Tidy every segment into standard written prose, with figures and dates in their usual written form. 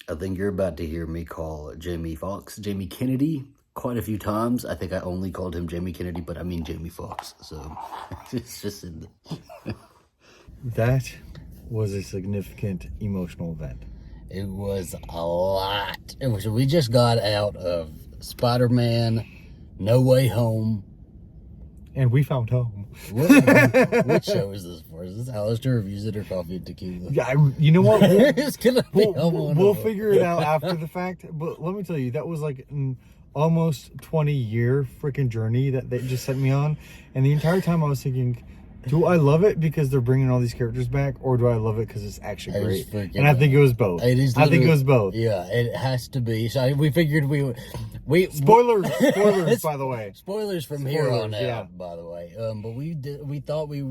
I think you're about to hear me call Jamie Foxx Jamie Kennedy quite a few times. I think I only called him Jamie Kennedy, but I mean Jamie Foxx. So it's just in the... That was a significant emotional event. It was a lot. We just got out of Spider-Man, No Way Home. And we found home. What show is this for? Is this Alistair Reviews It or Coffee Tequila? Yeah, you know what? It's gonna be we'll figure it out after the fact. But let me tell you, that was like an almost 20-year freaking journey that they just sent me on. And the entire time I was thinking, do I love it because they're bringing all these characters back, or do I love it because it's actually great? And I think it was both. I think it was both. Yeah, it has to be. So we figured we spoilers, by the way. Spoilers from here on out, by the way. But we thought we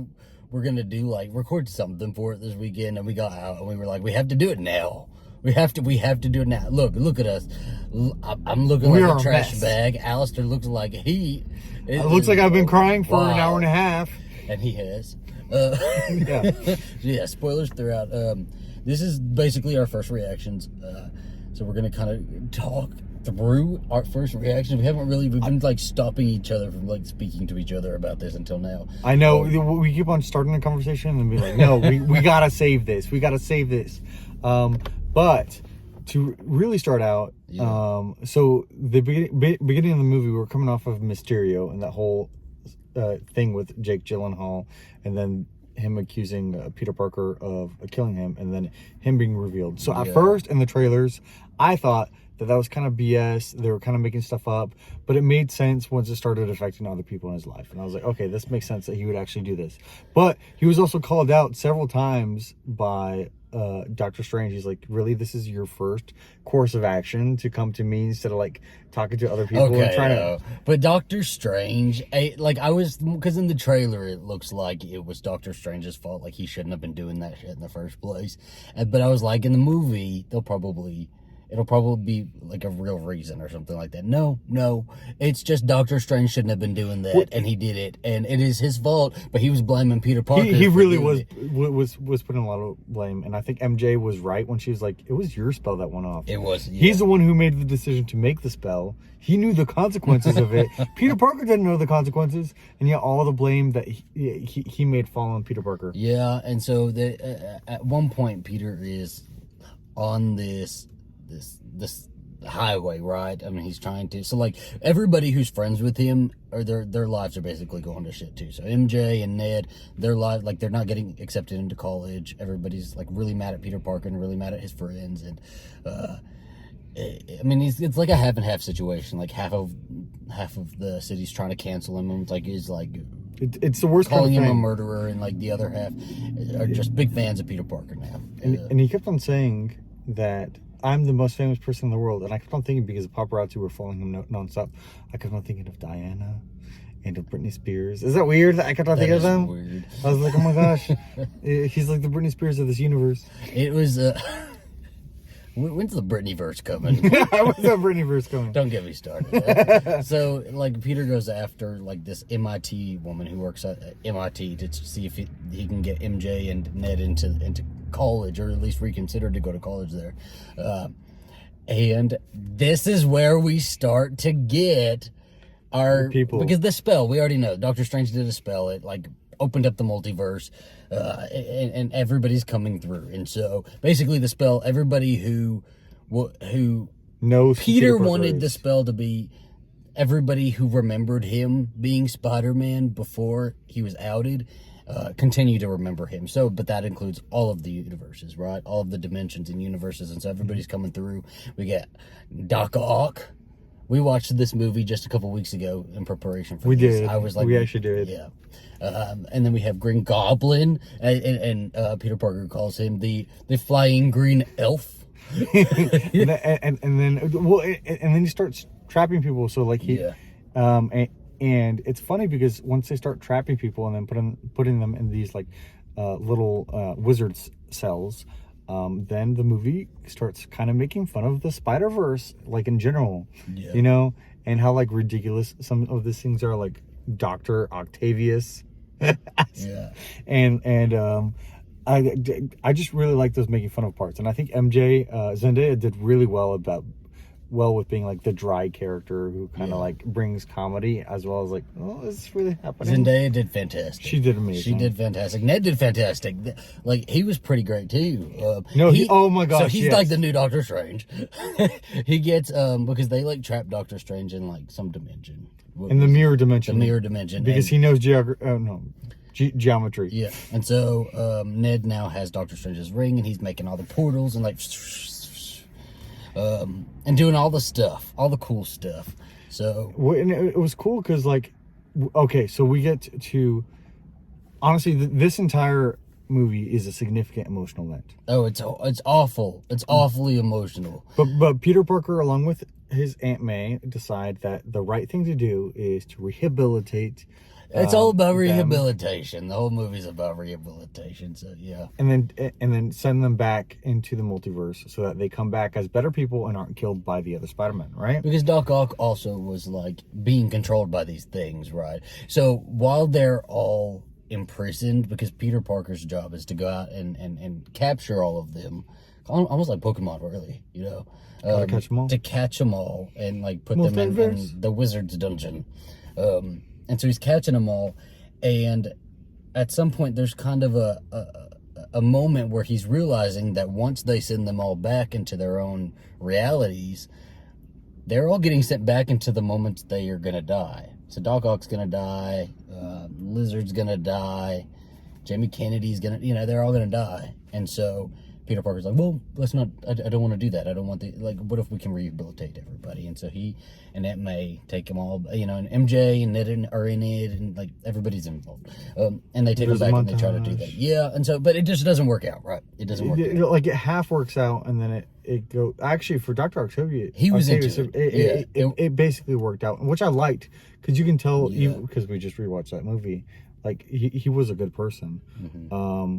were gonna do record something for it this weekend, and we got out and we were like, we have to do it now. We have to do it now. Look at us. I'm looking like a trash bag. Alistair looks like it looks like I've been crying for an hour and a half. And he has. Yeah, spoilers throughout. This is basically our first reactions. So we're going to kind of talk through our first reactions. We've been stopping each other from speaking to each other about this until now. I know. We keep on starting a conversation and be like, no, we got to save this. We got to save this. But to really start out, so the beginning of the movie, we're coming off of Mysterio and that whole thing with Jake Gyllenhaal, and then him accusing Peter Parker of killing him, and then him being revealed. So at first in the trailers, I thought that was kind of BS. They were kind of making stuff up, but it made sense once it started affecting other people in his life. And I was like, okay, this makes sense that he would actually do this. But he was also called out several times by Doctor Strange. He's like, really, this is your first course of action to come to me instead of talking to other people and trying to. But Doctor Strange, because in the trailer it looks like it was Doctor Strange's fault. He shouldn't have been doing that shit in the first place. But I was like, in the movie, it'll probably be a real reason or something like that. No, it's just Doctor Strange shouldn't have been doing that, and he did it, and it is his fault. But he was blaming Peter Parker. He really was putting a lot of blame, and I think MJ was right when she was like, "It was your spell that went off." It was. Yeah. He's the one who made the decision to make the spell. He knew the consequences of it. Peter Parker didn't know the consequences, and yet all the blame that he made fall on Peter Parker. Yeah, and so at one point, Peter is on this highway, right? I mean, he's trying to. So everybody who's friends with him, or their lives are basically going to shit too. So MJ and Ned, their lives, they're not getting accepted into college. Everybody's really mad at Peter Parker and really mad at his friends, and I mean, it's like a half and half situation. Half of the city's trying to cancel him, and it's the worst, calling kind of him a murderer, and the other half are just big fans of Peter Parker now. And he kept on saying that I'm the most famous person in the world, and I kept on thinking, because the paparazzi were following him nonstop, I kept on thinking of Diana and of Britney Spears. Is that weird? I kept on thinking of them. Weird. I was like, oh my gosh, he's like the Britney Spears of this universe. It was. When's the Britney verse coming? When's the Britney verse coming? Don't get me started. So Peter goes after this MIT woman who works at MIT to see if he can get MJ and Ned into college, or at least reconsider to go to college there. And this is where we start to get our people, because the spell, we already know Doctor Strange did a spell. It opened up the multiverse, and everybody's coming through. And so basically the spell, everybody who knows Peter wanted the spell to be everybody who remembered him being Spider-Man before he was outed, continue to remember him. So, but that includes all of the universes, right? All of the dimensions and universes. And so everybody's coming through. We get Doc Ock. We watched this movie just a couple weeks ago in preparation for this. We did. I was like, we actually did. Yeah. And then we have Green Goblin, and Peter Parker calls him the flying green elf. and then he starts trapping people. So and it's funny because once they start trapping people and then putting them in these little wizard's cells, then the movie starts kind of making fun of the Spider-Verse, in general, and how ridiculous some of these things are, Dr. Octavius. Yeah. And I just really like those making fun of parts, and I think Zendaya did really well with being like the dry character who kind of like brings comedy as well as like, oh, is this really happening? Zendaya did fantastic. She did amazing. She did fantastic. Ned did fantastic. Like, he was pretty great too. Oh my gosh, so he's like the new Doctor Strange. He gets because they like trap Doctor Strange in like some dimension. In the mirror dimension. The mirror dimension. Because he knows geometry. Yeah, and so Ned now has Doctor Strange's ring, and he's making all the portals and like, and doing all the stuff, all the cool stuff. So and it was cool because like, okay, so we get to honestly, this entire movie is a significant emotional event. Oh, it's awful. It's awfully emotional. But Peter Parker, along with his Aunt May, decide that the right thing to do is to rehabilitate. It's all about rehabilitation. The whole movie's about rehabilitation. So yeah. And then send them back into the multiverse so that they come back as better people and aren't killed by the other Spider-Man, right? Because Doc Ock also was like being controlled by these things, right? So while they're all imprisoned, because Peter Parker's job is to go out and capture all of them, almost like Pokemon, really, you know, catch them all. To catch them all and like put them in the wizard's dungeon. And so he's catching them all, and at some point there's kind of a moment where he's realizing that once they send them all back into their own realities, they're all getting sent back into the moments they are going to die. So Doc Ock's going to die, Lizard's going to die, Jamie Kennedy's going to, they're all going to die. And so Peter Parker's like, well, let's not, I don't want to do that. I don't want what if we can rehabilitate everybody? And so he and Aunt May take them all, and MJ and Ned are in it, and like everybody's involved. And they take them back and they try to do that. Yeah, and so, but it just doesn't work out, right? It doesn't work out. Like it half works out, and then it goes, actually for Dr. Octavia, he was into it. It basically worked out, which I liked, because you can tell, because we just rewatched that movie, like he was a good person. Mm-hmm.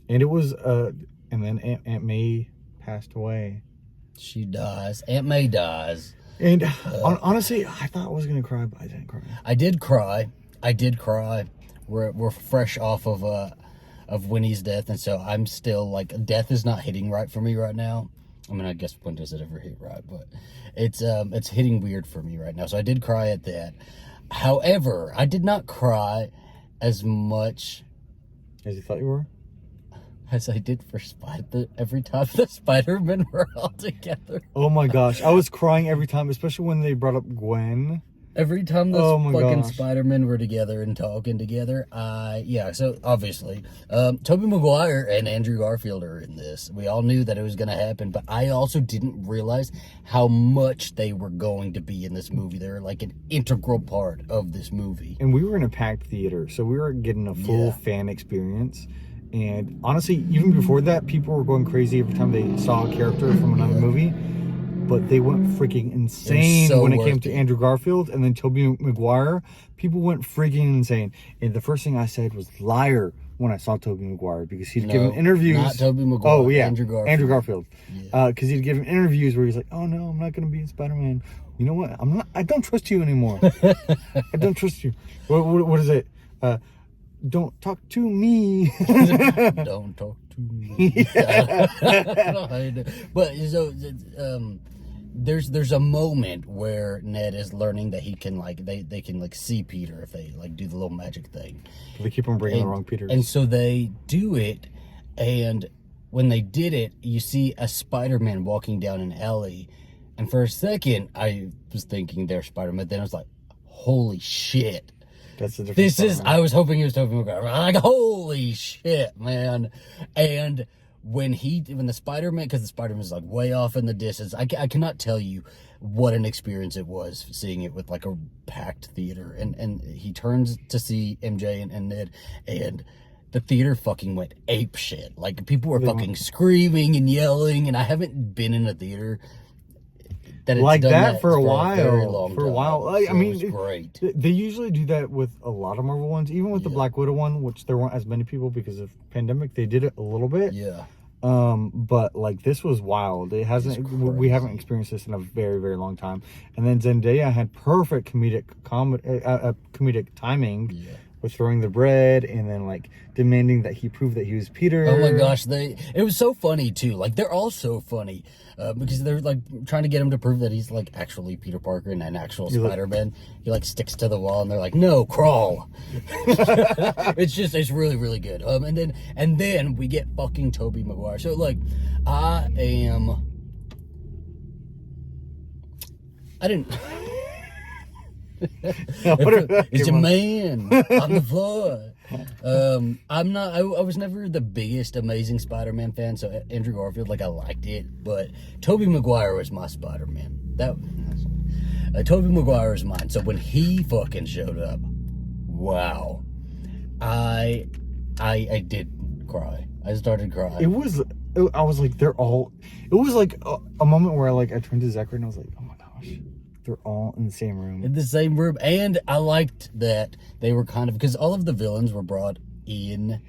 And it was, and then Aunt May passed away. She dies. Aunt May dies. And honestly, I thought I was gonna cry, but I didn't cry. I did cry. We're fresh off of Winnie's death, and so I'm still like, death is not hitting right for me right now. I mean, I guess when does it ever hit right? But it's hitting weird for me right now. So I did cry at that. However, I did not cry as much as you thought you were. As I did for every time the Spider-Men were all together. Oh my gosh, I was crying every time, especially when they brought up Gwen. Every time those fucking Spider-Men were together and talking together, so obviously, Tobey Maguire and Andrew Garfield are in this. We all knew that it was going to happen, but I also didn't realize how much they were going to be in this movie. They're like an integral part of this movie. And we were in a packed theater, so we were getting a full fan experience. And honestly, even before that, people were going crazy every time they saw a character from another movie. But they went freaking insane when it came to Andrew Garfield, and then Tobey Maguire. People went freaking insane. And the first thing I said was liar when I saw Tobey Maguire, because he'd given interviews. Not Tobey Maguire. Oh yeah, Andrew Garfield. Because he'd given interviews where he's like, "Oh no, I'm not going to be in Spider-Man. You know what? I'm not. I don't trust you anymore. I don't trust you. What is it? Don't talk to me. Don't talk to me." But so there's a moment where Ned is learning that he can they can see Peter if they do the little magic thing. They keep on bringing the wrong Peter. And so they do it, and when they did it, you see a Spider-Man walking down an alley, and for a second I was thinking they're Spider-Man. Then I was like, holy shit. That's a different I was hoping it was Tobey Maguire. Like, holy shit, man. And when the Spider-Man, because the Spider-Man is like way off in the distance, I cannot tell you what an experience it was seeing it with like a packed theater. And he turns to see MJ and Ned, and the theater fucking went ape shit. Like, people were fucking screaming and yelling, and I haven't been in a theater like that for a while. I mean, it was great. They usually do that with a lot of Marvel ones, even with the Black Widow one, which there weren't as many people because of pandemic. They did it a little bit. Yeah. But like, this was wild. We haven't experienced this in a very, very long time. And then Zendaya had perfect comedic timing with throwing the bread and then like demanding that he prove that he was Peter. Oh my gosh, it was so funny too. Like they're all so funny because they're like trying to get him to prove that he's like actually Peter Parker and an actual Spider-Man. He like sticks to the wall and they're like, no, crawl. It's really, really good. And then we get fucking Tobey Maguire. So like I didn't. It's a man on the floor. I'm not. I was never the biggest Amazing Spider-Man fan. So Andrew Garfield, like I liked it, but Tobey Maguire was my Spider-Man. Tobey Maguire is mine. So when he fucking showed up, wow, I did cry. I started crying. I was like, they're all. It was like a moment where I turned to Zachary and I was like, oh my gosh. They're all in the same room. In the same room. And I liked that they were kind of... Because all of the villains were brought in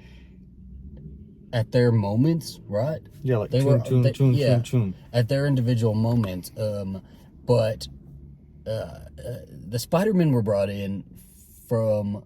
at their moments, right? Yeah, like they tune. At their individual moments. But the Spider-Men were brought in from...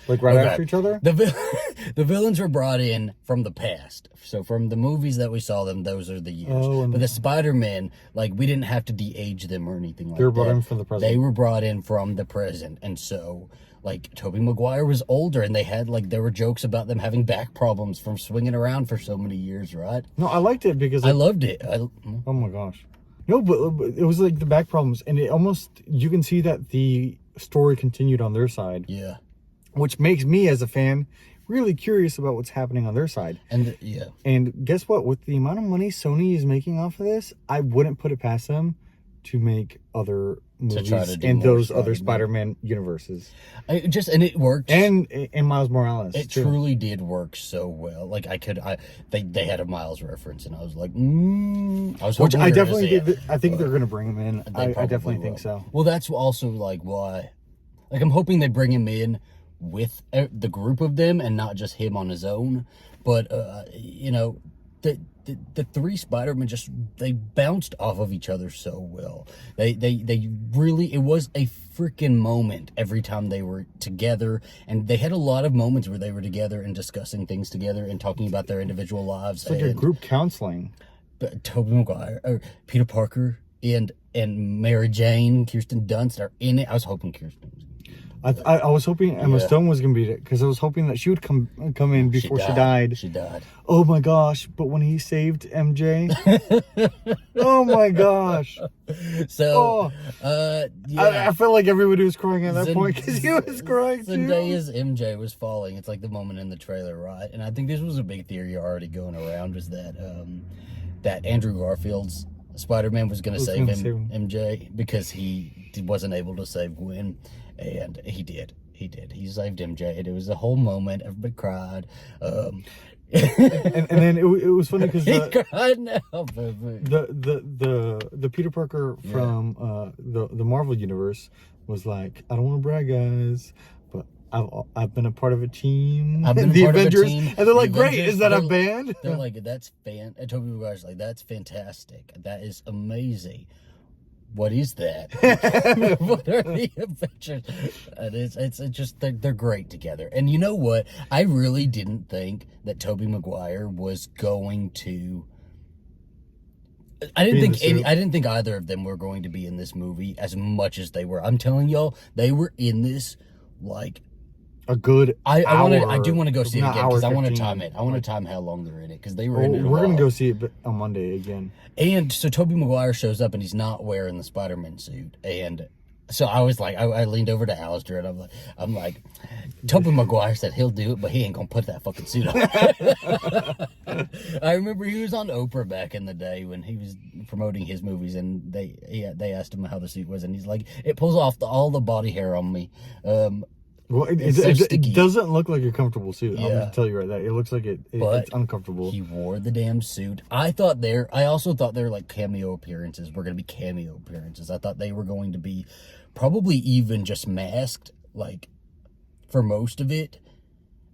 Like right after each other? The villains were brought in from the past. So from the movies that we saw them, those are the years. But the Spider-Men, like we didn't have to de-age them or anything like that. They were brought in from the present. They were brought in from the present. And so like Tobey Maguire was older and they had there were jokes about them having back problems from swinging around for so many years, right? No, I liked it because I loved it. Oh my gosh. No, but it was like the back problems and it almost, you can see that the story continued on their side. Yeah. Which makes me, as a fan, really curious about what's happening on their side. And guess what? With the amount of money Sony is making off of this, I wouldn't put it past them to make other movies in those other Spider-Man universes. And it worked. And Miles Morales. It truly did work so well. Like they had a Miles reference, and I was like, I was hoping. Which I think they're going to bring him in. I definitely think so. Well, that's also like why. Like I'm hoping they bring him in with the group of them and not just him on his own. But the three Spider-Men they bounced off of each other so well. They really, it was a freaking moment every time they were together, and they had a lot of moments where they were together and discussing things together and talking about their individual lives. It's like a group counseling. But Tobey Maguire or Peter Parker and Mary Jane, Kirsten Dunst are in it. I was hoping Kirsten was. I was hoping Emma Stone was going to be it because I was hoping that she would come in before she died. She died. Oh my gosh. But when he saved MJ. Oh my gosh. So, I felt like everybody was crying at that point because he was crying too. Zendaya's MJ was falling. It's like the moment in the trailer, right? And I think this was a big theory already going around was that that Andrew Garfield's Spider-Man was going to save MJ because he wasn't able to save Gwen. And he did. He saved MJ. And it was a whole moment. Everybody cried. And then it was funny because he cried now. The Peter Parker from the Marvel universe was like, I don't want to brag, guys, but I've been a part of a team. I've been the part Avengers, of a team. And they're like, great. Is that a band? They're like, that's Tobey Maguire's like, that's fantastic. That is amazing. What is that? What are the Avengers? It's just they're great together. And you know what? I really didn't think that Tobey Maguire was going to. I didn't think either of them were going to be in this movie as much as they were. I'm telling y'all, they were in this like a good hour. I do want to go see it again because I want to time it. I want to time how long they're in it because they were in it. We're gonna go see it on Monday again. And so Tobey Maguire shows up and he's not wearing the Spider-Man suit. And so I was like, I leaned over to Alistair and I'm like, Tobey Maguire said he'll do it, but he ain't gonna put that fucking suit on. I remember he was on Oprah back in the day when he was promoting his movies, and they asked him how the suit was, and he's like, it pulls off all the body hair on me. Well, it doesn't look like a comfortable suit. Yeah. I'm going to tell you right there. It looks like it's uncomfortable. He wore the damn suit. I also thought their like cameo appearances were going to be cameo appearances. I thought they were going to be probably even just masked, like for most of it.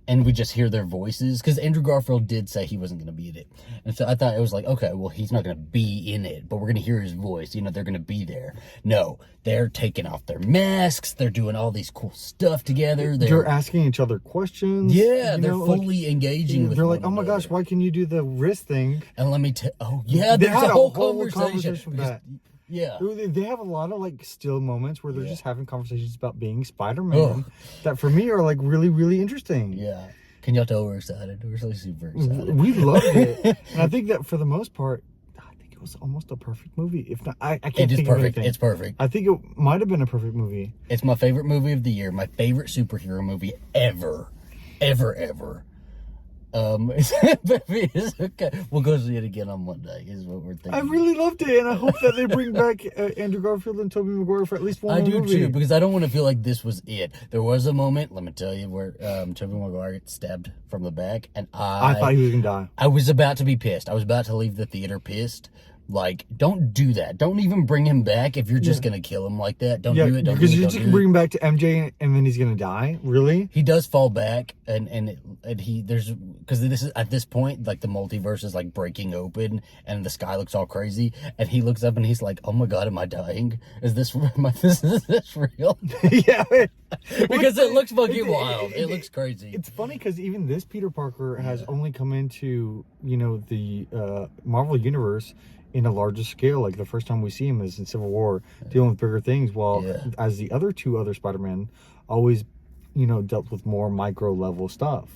and we just hear their voices, because Andrew Garfield did say he wasn't going to be in it, and so I thought it was like, okay, well, he's not going to be in it, but we're going to hear his voice, you know, they're going to be there. No, they're taking off their masks, they're doing all these cool stuff together, they're asking each other questions. Yeah, they're fully engaging with they're one like, oh my another. gosh, why can you do the wrist thing? And let me tell, oh yeah, They there's had a whole conversation with because- that. yeah. They have a lot of like still moments where they're Yeah. just having conversations about being Spider-Man that for me are like really, really interesting. Yeah. Can y'all tell we're excited? We're so super excited. We loved it. And I think that for the most part, I think it was almost a perfect movie. If not, I can't It is think of perfect. anything. It's perfect. I think it might have been a perfect movie. It's my favorite movie of the year. My favorite superhero movie ever. Ever. It's okay. We'll go see it again on Monday, is what we're thinking. I really loved it, and I hope that they bring back Andrew Garfield and Tobey Maguire for at least one I more do movie. too, because I don't want to feel like this was it. There was a moment, let me tell you, where Tobey Maguire gets stabbed from the back, and I thought he was gonna die. I was about to be pissed. I was about to leave the theater pissed. Like, don't do that. Don't even bring him back if you're just gonna kill him like that. Don't do it. Don't because do it. you Don't just do bring it. him back to MJ, and then he's gonna die. Really? He does fall back, and he there's because this is at this point like the multiverse is like breaking open, and the sky looks all crazy, and he looks up and he's like, "Oh my god, am I dying? Is this real?" Yeah. Because it looks fucking wild. It looks crazy. It's funny because even this Peter Parker has only come into the Marvel universe in a larger scale. Like the first time we see him is in Civil War, dealing with bigger things, while as the other two Spider-Man always dealt with more micro level stuff,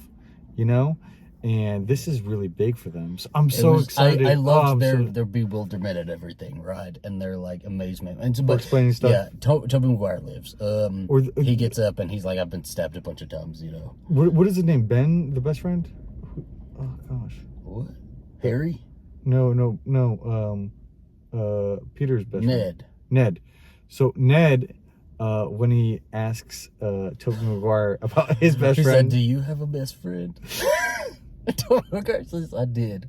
and this is really big for them. So I'm so excited. I loved their bewilderment at everything, right? And their like amazement and so, but explaining stuff. Yeah, Tobey Maguire lives. He gets up and he's like, "I've been stabbed a bunch of times," What is his name? Ben, the best friend? Oh gosh. What? Harry? No. Peter's best friend. Ned. So Ned, when he asks Tobey Maguire about his best He friend, said, "Do you have a best friend?" Tobey Maguire says, "I did.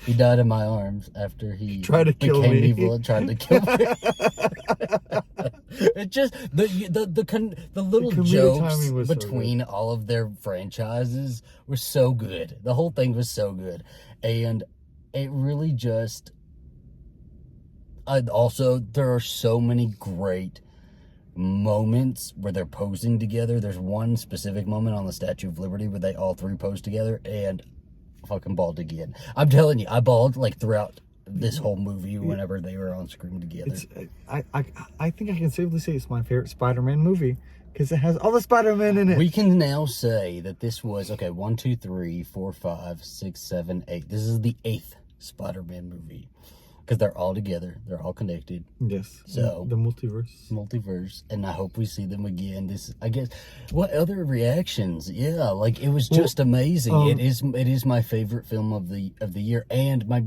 He died in my arms after he tried to kill became me. evil and tried to kill me." It just the little comedic jokes timing was so between all of their franchises were so good. The whole thing was so good, and it really just. Also, there are so many great moments where they're posing together. There's one specific moment on the Statue of Liberty where they all three pose together, and fucking bawled again. I'm telling you, I bawled like throughout this whole movie whenever they were on screen together. I think I can safely say it's my favorite Spider-Man movie because it has all the Spider-Man in it. We can now say that this was 1, 2, 3, 4, 5, 6, 7, 8. This is the 8th Spider-Man movie. Because they're all together. They're all connected. Yes. So the multiverse. And I hope we see them again. I guess, what other reactions? Yeah, like it was just amazing. It is my favorite film of the year and my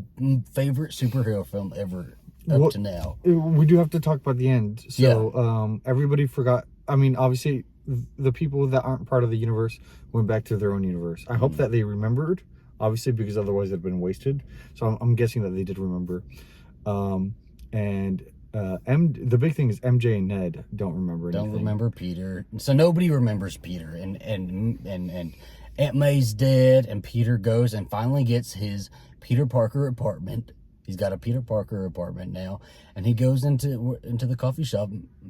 favorite superhero film ever up to now. We do have to talk about the end. So everybody forgot. I mean, obviously, the people that aren't part of the universe went back to their own universe. I hope that they remembered. Obviously, because otherwise it'd been wasted. So I'm guessing that they did remember. The big thing is MJ and Ned don't remember anything. Don't remember Peter. So nobody remembers Peter. And Aunt May's dead, and Peter goes and finally gets his Peter Parker apartment. He's got a Peter Parker apartment now, and he goes into the coffee shop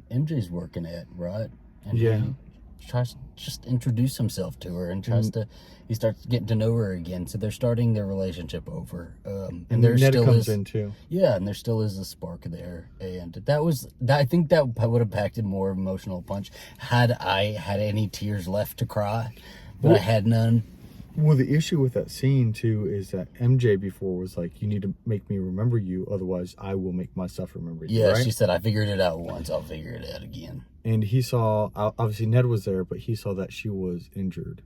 MJ's working at, right? And he tries to just introduce himself to her and he starts getting to know her again. So they're starting their relationship over. And there Ned still comes is in too. Yeah, and there still is a spark there. And I think that would have packed a more emotional punch had I had any tears left to cry, but I had none. Well, the issue with that scene too is that MJ before was like, "You need to make me remember you, otherwise I will make myself remember you." Yeah, right? she said, "I figured it out once, I'll figure it out again." And he saw, obviously Ned was there, but he saw that she was injured,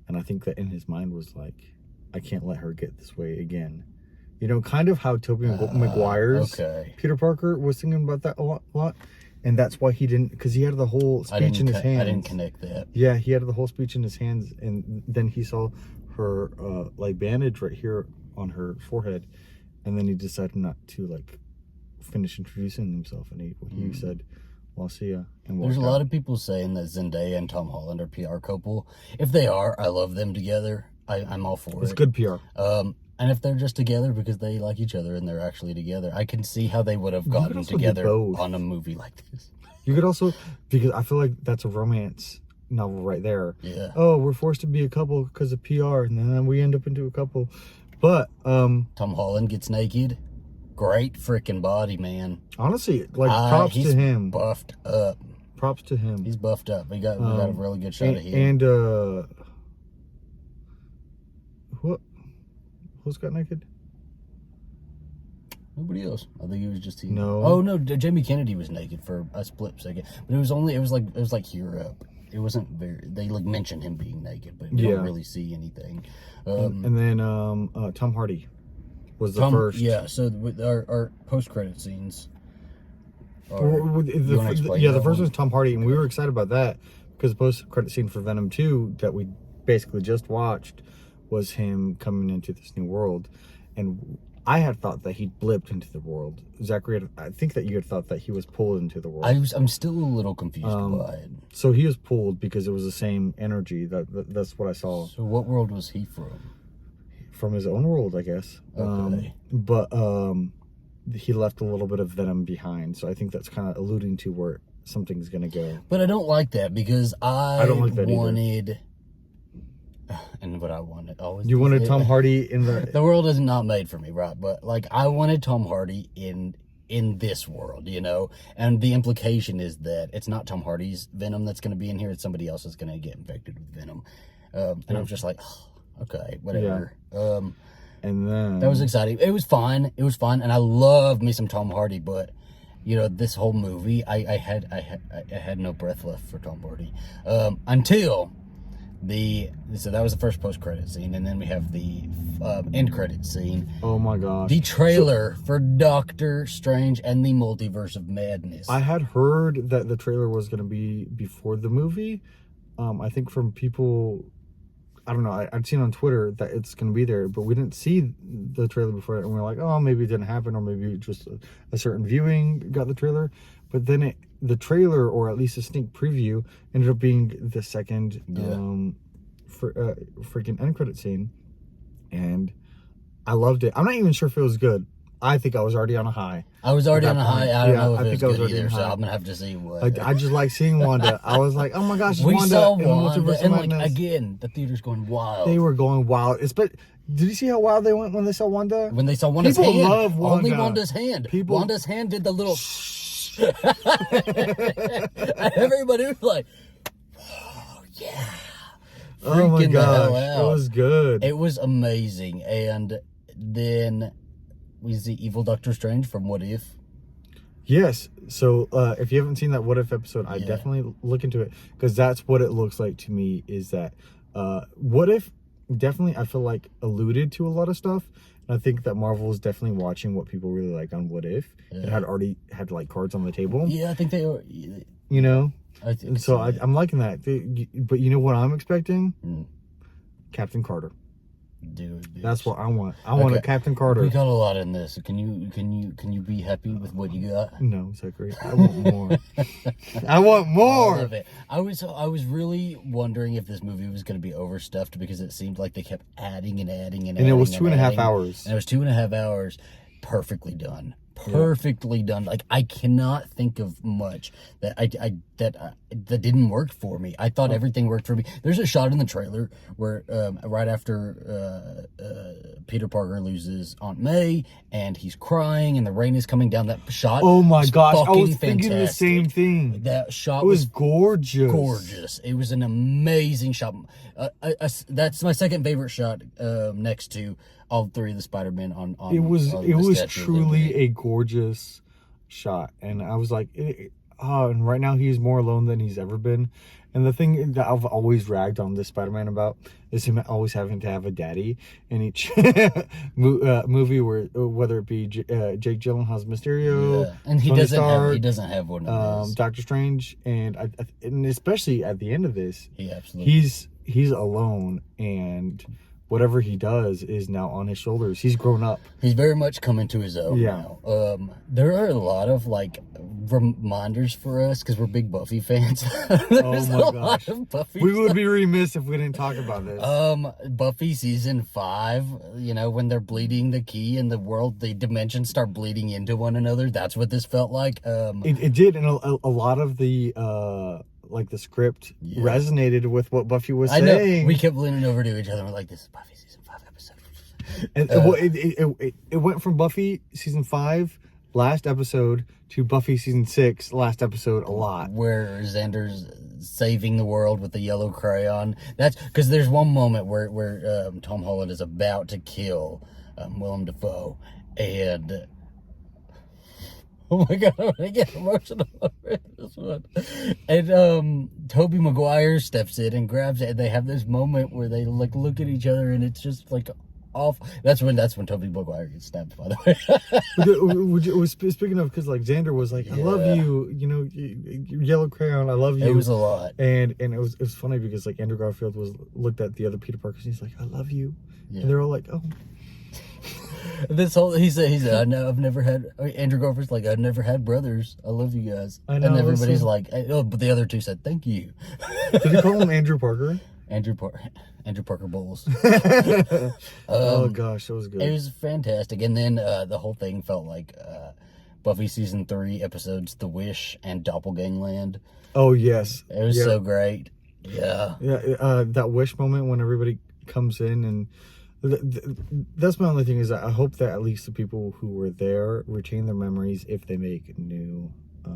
and I think that in his mind was like, "I can't let her get this way again." Kind of how Tobey Maguire's Peter Parker was thinking about that a lot. And that's why he didn't, because he had the whole speech in his hands. I didn't connect that. Yeah, he had the whole speech in his hands, and then he saw her bandage right here on her forehead, and then he decided not to finish introducing himself, and he said, Well, see ya. And There's a lot of people saying that Zendaya and Tom Holland are PR couple. If they are, I love them together. I'm all for it. It's good PR. And if they're just together because they like each other and they're actually together, I can see how they would have gotten together on a movie like this. You could also, because I feel like that's a romance novel right there. Yeah. Oh, we're forced to be a couple because of PR, and then we end up into a couple. But Tom Holland gets naked. Great freaking body, man. Honestly, like props to him. Buffed up. Props to him. He's buffed up. We got a really good shot of him. And who's got naked? Nobody else. I think it was just him. No. Oh no, Jamie Kennedy was naked for a split second, but it was like here up. It wasn't very. They like mentioned him being naked, but we don't really see anything. And then Tom Hardy was the first. Yeah. So with our post credit scenes. The first one's Tom Hardy, and we were excited about that because the post credit scene for Venom 2 that we basically just watched was him coming into this new world, and I had thought that he blipped into the world. Zachary, I think that you had thought that he was pulled into the world. I'm still a little confused by it. So he was pulled because it was the same energy. That's what I saw. So what world was he from? From his own world, I guess. Okay. But he left a little bit of Venom behind, so I think that's kind of alluding to where something's gonna go. But I don't like that because I don't like that wanted. Either. And what I wanted always. You wanted Tom Hardy in the. The world is not made for me, right? But like I wanted Tom Hardy in this world, you know. And the implication is that it's not Tom Hardy's Venom that's going to be in here; it's somebody else that's going to get infected with Venom. And I was just like, oh, okay, whatever. Yeah. And then that was exciting. It was fun. It was fun, and I love me some Tom Hardy. But you know, this whole movie, I had no breath left for Tom Hardy until. So that was the first post-credit scene, and then we have the end credit scene. Oh my gosh. The trailer for Doctor Strange and the Multiverse of Madness. I had heard that the trailer was going to be before the movie. I think from people, I don't know, I'd seen on Twitter that it's going to be there, but we didn't see the trailer before it, and we're like, oh, maybe it didn't happen, or maybe just a certain viewing got the trailer. But then the trailer, or at least a sneak preview, ended up being the second freaking end credit scene, and I loved it. I'm not even sure if it was good. I think I was already on a high. I was already on a high. I don't know if I it was think I was good already either, on so high. I'm gonna have to see what. Like, I just like seeing Wanda. I was like, oh my gosh, it's we Wanda saw in the Wanda, Multiverse of and like Madness. again, the theater's going wild. They were going wild. Did you see how wild they went when they saw Wanda? When they saw Wanda's People hand, love Wanda. only Wanda's hand. Wanda's hand did the little. Everybody was like, "Oh yeah!" Oh my Freaking the hell gosh, out. it was good. It was amazing, and then we see Evil Doctor Strange from What If. Yes. So if you haven't seen that What If episode, I definitely look into it, because that's what it looks like to me. Is that What If definitely, I feel like, alluded to a lot of stuff. And I think that Marvel is definitely watching what people really like on What If. It had already had like cards on the table. Yeah, I think they were. You know. I think and so. I'm liking that. But you know what I'm expecting? Captain Carter. Dude, that's what I want. I want a Captain Carter. We got a lot in this. Can you be happy with what you got? No, Zachary. I want more. I want more. I love it. I was really wondering if this movie was going to be overstuffed, because it seemed like they kept adding and adding and adding. And it was 2.5 hours. And it was 2.5 hours, perfectly done. Perfectly done. Like, I cannot think of much that that didn't work for me. I thought everything worked for me. There's a shot in the trailer where right after Peter Parker loses Aunt May and he's crying and the rain is coming down. That shot. Oh my gosh! I was thinking the same thing. That shot was gorgeous. Gorgeous. It was an amazing shot. That's my second favorite shot, next to all three of the Spider-Men on it was Statue of truly Liberty. a gorgeous shot, and I was like, and right now he's more alone than he's ever been. And the thing that I've always ragged on this Spider-Man about is him always having to have a daddy in each movie, whether it be Jake Gyllenhaal's Mysterio, and he Tony doesn't Stark, he doesn't have one of those. Doctor Strange, and especially at the end of this, he absolutely he's alone, and whatever he does is now on his shoulders. He's grown up. He's very much coming to his own Yeah. now. There are a lot of like reminders for us because we're big Buffy fans. There's Oh my a lot gosh. of Buffy We would stuff. be remiss if we didn't talk about this. Buffy season 5, you know, when they're bleeding the key and the dimensions start bleeding into one another. That's what this felt like. It did, and a lot of the like the script resonated with what Buffy was saying. I know. We kept leaning over to each other and we're like, this is Buffy season 5 episode. And it went from Buffy season 5 last episode to Buffy season 6 last episode a lot. Where Xander's saving the world with the yellow crayon. That's because there's one moment where Tom Holland is about to kill Willem Dafoe, and oh my god, I'm gonna get emotional over this one. And Tobey Maguire steps in and grabs it, and they have this moment where they like look at each other, and it's just like off. That's when Tobey Maguire gets stabbed, by the way. Speaking of, because like Xander was like, I love you, you know, yellow crayon, I love you. It was a lot, and it was funny because like Andrew Garfield looked at the other Peter Parkers and he's like, I love you, and they're all like, oh. This whole he said I know I've never had Andrew Garfield's like I've never had brothers. I love you guys. I know, and everybody's like, oh, but the other two said thank you. Did he call him Andrew Parker? Andrew Parker Bowles. Oh gosh, that was good. It was fantastic, and then the whole thing felt like Buffy season 3 episodes The Wish and Doppelgangland. Oh yes, it was so great. Yeah, that Wish moment when everybody comes in and. That's my only thing is that I hope that at least the people who were there retain their memories if they make new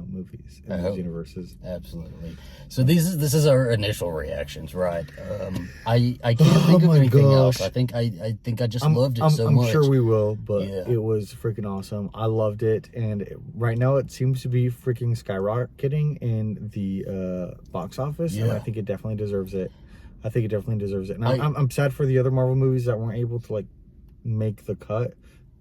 movies in those universes. Absolutely. So this is our initial reactions, right? I can't think of anything else. I think I just loved it so much. I'm sure we will, but it was freaking awesome. I loved it, and right now it seems to be freaking skyrocketing in the box office, and I think it definitely deserves it. I think it definitely deserves it. And I'm sad for the other Marvel movies that weren't able to like make the cut,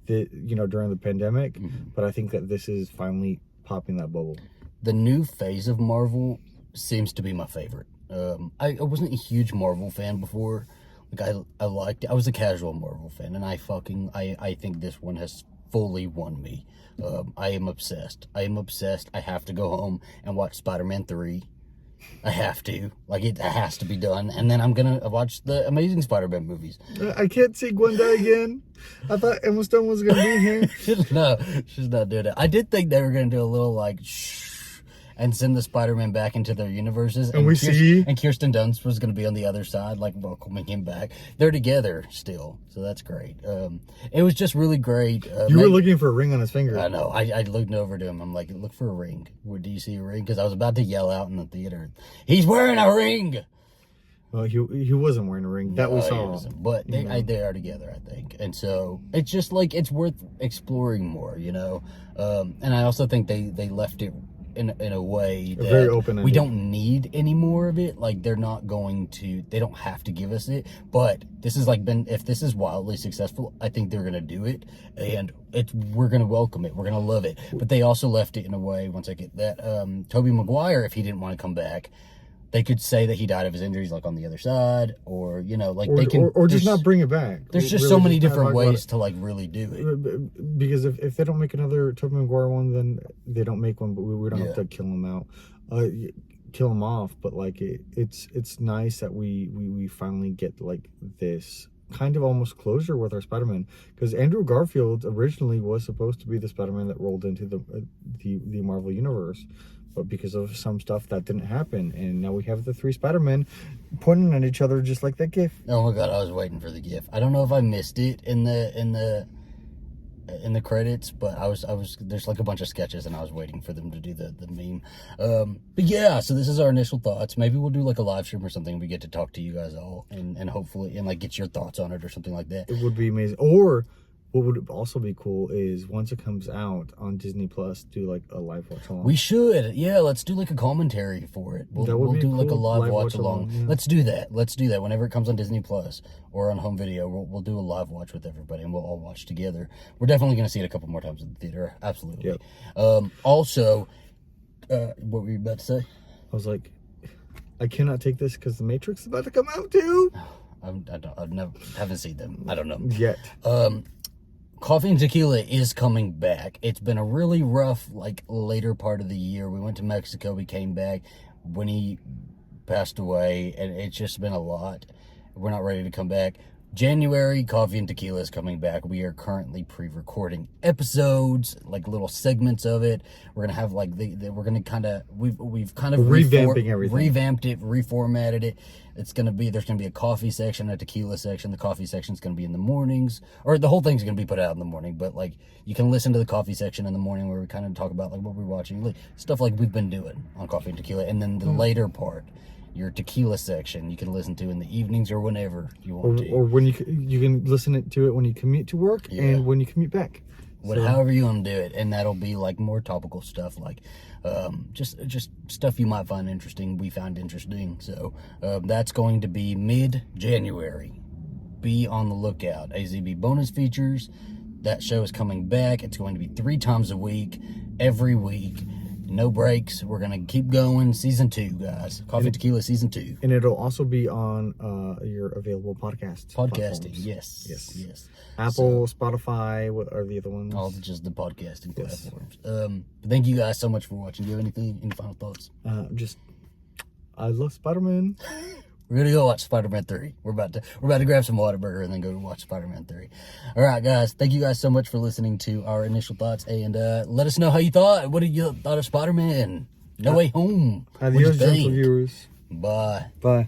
during the pandemic. But I think that this is finally popping that bubble. The new phase of Marvel seems to be my favorite. I wasn't a huge Marvel fan before. Like I liked it. I was a casual Marvel fan, and I think this one has fully won me. I am obsessed. I have to go home and watch Spider-Man 3. I have to. Like, it has to be done. And then I'm going to watch the Amazing Spider-Man movies. I can't see Gwen die again. I thought Emma Stone was going to be here. No, she's not doing it. I did think they were going to do a little, like, shh, and send the Spider-Man back into their universes. And And Kirsten Dunst was going to be on the other side, like, welcoming him back. They're together still, so that's great. It was just really great. You were looking for a ring on his finger. I know. I looked over to him. I'm like, look for a ring. Do you see a ring? Because I was about to yell out in the theater, he's wearing a ring! Well, he wasn't wearing a ring. That we saw. But they are together, I think. And so it's just like, it's worth exploring more, you know? And I also think they left it in a way that very open-ended. We don't need any more of it. Like, they don't have to give us it. But this is if this is wildly successful, I think they're gonna do it, and we're gonna welcome it. We're gonna love it. But they also left it in a way, once I get that, Tobey Maguire, if he didn't want to come back, they could say that he died of his injuries, like on the other side, or they can, or just not bring it back. There's just so many different ways to really do it. Because if they don't make another Tobey Maguire one, then they don't make one. But we don't have to kill him out, kill him off. But it's nice that we finally get like this kind of almost closure with our Spider-Man, because Andrew Garfield originally was supposed to be the Spider-Man that rolled into the Marvel universe. But because of some stuff that didn't happen, and now we have the 3 Spider-Men pointing at each other just like that GIF. Oh my god, I was waiting for the GIF. I don't know if I missed it in the credits, but I was there's like a bunch of sketches, and I was waiting for them to do the meme. But yeah, so this is our initial thoughts. Maybe we'll do like a live stream or something. We get to talk to you guys all, and hopefully like get your thoughts on it or something like that. It would be amazing. Or what would also be cool is once it comes out on Disney Plus, do like a live watch along. We should, yeah. Let's do like a commentary for it. We'll do cool. like a live watch along. Yeah. Let's do that. Whenever it comes on Disney Plus or on home video, we'll do a live watch with everybody, and we'll all watch together. We're definitely going to see it a couple more times in the theater. Absolutely. Yep. Also, what were you about to say? I was like, I cannot take this because The Matrix is about to come out too. I've never haven't seen them. I don't know Yet. Coffee and Tequila is coming back. It's been a really rough, like, later part of the year. We went to Mexico. We came back when he passed away, and it's just been a lot. We're not ready to come back. January, Coffee and Tequila is coming back. We are currently pre-recording episodes, like little segments of it. We're gonna have like we're gonna kind of we've kind of revamping everything, revamped it, reformatted it. There's gonna be a coffee section, a tequila section. The coffee section is gonna be in the mornings, or the whole thing's gonna be put out in the morning. But like you can listen to the coffee section in the morning where we kind of talk about like what we're watching, like, stuff like we've been doing on Coffee and Tequila, and then the later part. Your tequila section you can listen to in the evenings or whenever you want to. Or when you can listen to it when you commute to work and when you commute back. However you want to do it, and that'll be like more topical stuff, like just stuff you might find interesting. We find interesting. So that's going to be mid-January. Be on the lookout. AZB bonus features. That show is coming back. It's going to be 3 times a week, every week. No breaks. We're going to keep going. Season 2, guys. Coffee Tequila Season 2. And it'll also be on your available podcasts. Podcasting, platforms. yes. Apple, Spotify, what are the other ones? All just the podcasting platforms. Thank you guys so much for watching. Do you have any final thoughts? I love Spider-Man. We're gonna go watch Spider-Man 3. We're about to grab some Whataburger and then go watch Spider-Man 3. All right, guys. Thank you guys so much for listening to our initial thoughts, and let us know how you thought. What did you thought of Spider-Man? No Way Home. Adios, gentle viewers. Bye. Bye.